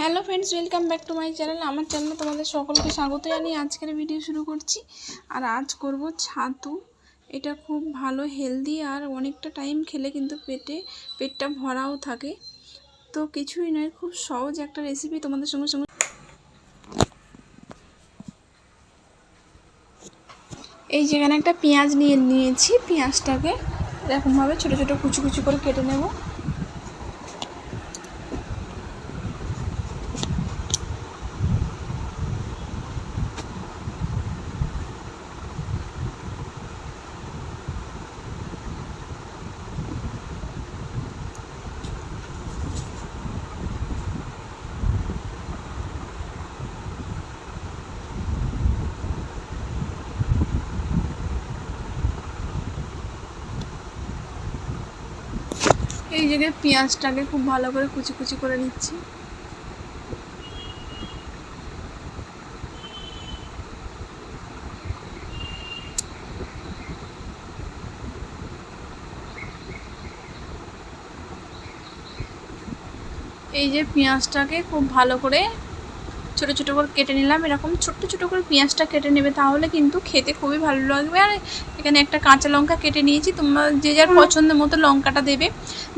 Hello friends, welcome back to my channel. আমার চ্যানেলে তোমাদের সকলকে স্বাগত জানিয়ে আজকের ভিডিও শুরু করছি। আর আজ করব ছাতু। এটা খুব ভালো, হেলদি, আর অনেকটা টাইম খেলে কিন্তু পেটটা ভরাও থাকে। তো কিছুই নয়, খুব সহজ একটা রেসিপি তোমাদের সঙ্গে এই যেখানে একটা পেঁয়াজ নিয়েছি। পেঁয়াজটাকে এরকমভাবে ছোটো ছোটো কুচি কুচি করে কেটে নেব। এই জায়গায় পেঁয়াজটাকে খুব ভালো করে কুচি কুচি করে নিচ্ছি। এই যে পেঁয়াজটাকে খুব ভালো করে ছোটো ছোটো করে কেটে নিলাম। এরকম ছোট্ট ছোটো করে পেঁয়াজটা কেটে নেবে, তাহলে কিন্তু খেতে খুবই ভালো লাগবে। আর এখানে একটা কাঁচা লঙ্কা কেটে নিয়েছি। তোমরা যে যার পছন্দ মতো লঙ্কাটা দেবে,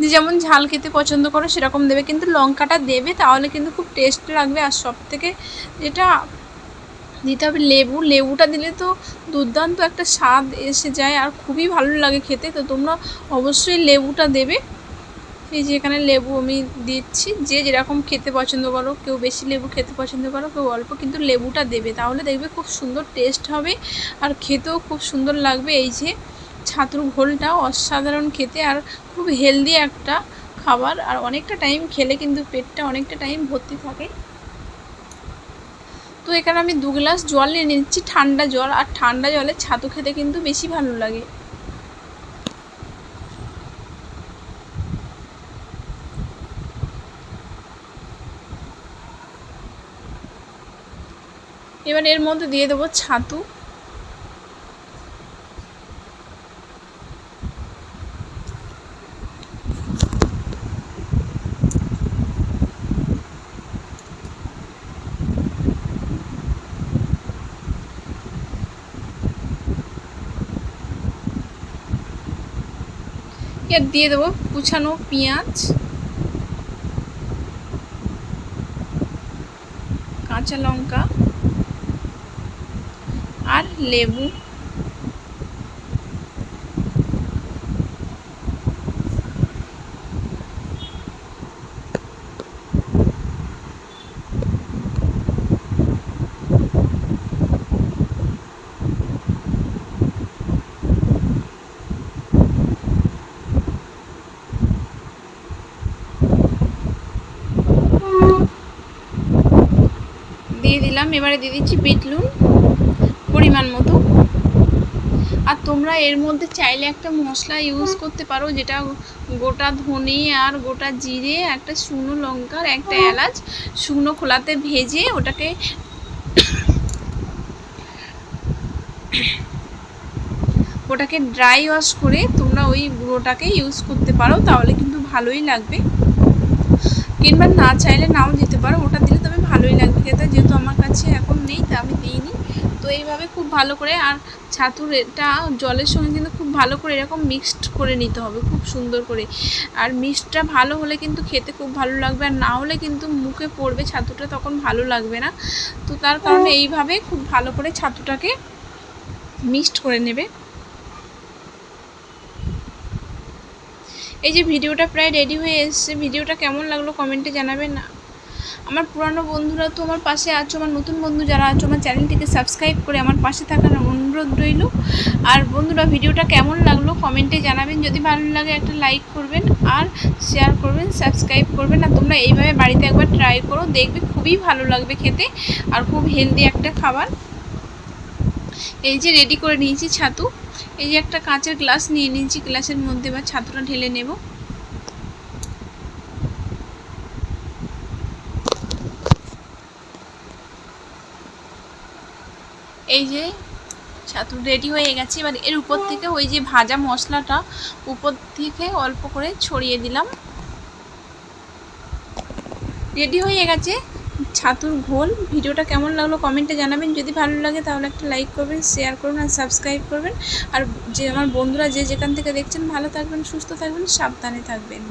যে যেমন ঝাল খেতে পছন্দ করো সেরকম দেবে, কিন্তু লঙ্কাটা দেবে তাহলে কিন্তু খুব টেস্ট লাগবে। আর সব থেকে যেটা দিতে হবে লেবুটা দিলে তো দুর্দান্ত একটা স্বাদ এসে যায় আর খুবই ভালো লাগে খেতে। তো তোমরা অবশ্যই লেবুটা দেবে। এই যে এখানে লেবু আমি দিচ্ছি, যে যেরকম খেতে পছন্দ করো, কেউ বেশি লেবু খেতে পছন্দ করো, কেউ অল্প, কিন্তু লেবুটা দেবে, তাহলে দেখবে খুব সুন্দর টেস্ট হবে আর খেতেও খুব সুন্দর লাগবে। এই যে ছাতুর ঘোলটা অসাধারণ খেতে আর খুব হেলদি একটা খাবার, আর অনেকটা টাইম খেলে কিন্তু পেটটা অনেকটা টাইম ভর্তি থাকে। তো এখানে আমি 2 গ্লাস জল নিয়ে নিচ্ছি, ঠান্ডা জল। আর ঠান্ডা জলে ছাতু খেতে কিন্তু বেশি ভালো লাগে। এবার এর মধ্যে দিয়ে দেবো ছাতু। এর দিয়ে দেবো কুচানো পেঁয়াজ, কাঁচা লঙ্কা আর লেবু। দিয়ে দিলাম। এবারে দিয়ে দিচ্ছি বিট নুন পরিমাণ মতো। আর তোমরা এর মধ্যে চাইলে একটা মশলা ইউজ করতে পারো, যেটা গোটা ধনে আর গোটা জিরে, একটা শুকনো লঙ্কার একটা এলাচ শুকনো খোলাতে ভেজে ওটাকে ড্রাই ওয়াশ করে তোমরা ওই গুঁড়োটাকে ইউজ করতে পারো, তাহলে কিন্তু ভালোই লাগবে। কিংবা না চাইলে নাও দিতে পারো, ওটা দিলে তবে ভালোই লাগবে খেতে। যেহেতু আমার কাছে এখন নেই তা আমি দিইনি। তো এইভাবে খুব ভালো করে, আর ছাতুর এটা জলের সঙ্গে কিন্তু খুব ভালো করে এরকম মিক্সড করে নিতে হবে খুব সুন্দর করে। আর মিক্সডটা ভালো হলে কিন্তু খেতে খুব ভালো লাগবে, আর না হলে কিন্তু মুখে পড়বে ছাতুটা, তখন ভালো লাগবে না। তো তার কারণে এইভাবে খুব ভালো করে ছাতুটাকে মিক্সড করে নেবে। এই যে ভিডিওটা প্রায় রেডি হয়ে এসছে। ভিডিওটা কেমন লাগলো কমেন্টে জানাবেন। আমার পুরানো বন্ধুরা তো আমার পাশে আছো, আমার নতুন বন্ধু যারা আছো আমার চ্যানেলটিকে সাবস্ক্রাইব করে আমার পাশে থাকার অনুরোধ রইল। আর বন্ধুরা, ভিডিওটা কেমন লাগলো কমেন্টে জানাবেন। যদি ভালো লাগে একটা লাইক করবেন আর শেয়ার করবেন, সাবস্ক্রাইব করবেন। আর তোমরা এইভাবে বাড়িতে একবার ট্রাই করো, দেখবে খুবই ভালো লাগবে খেতে আর খুব হেলদি একটা খাবার। এই যে রেডি করে নিয়েছি ছাতু। এই যে একটা কাঁচের গ্লাস নিয়ে নিয়েছি, গ্লাসের মধ্যে এবার ছাতুটা ঢেলে নেব। এই যে ছাতু রেডি হয়ে গেছে। এবার এর উপর থেকে ওই যে ভাজা মশলাটা উপর থেকে অল্প করে ছড়িয়ে দিলাম। রেডি হয়ে গেছে ছাতুর ঘোল। ভিডিওটা কেমন লাগলো কমেন্টে জানাবেন। যদি ভালো লাগে তাহলে একটা লাইক করবেন, শেয়ার করবেন আর সাবস্ক্রাইব করবেন। আর যে আমার বন্ধুরা যে যেখান থেকে দেখছেন ভালো থাকবেন, সুস্থ থাকবেন, সাবধানে থাকবেন।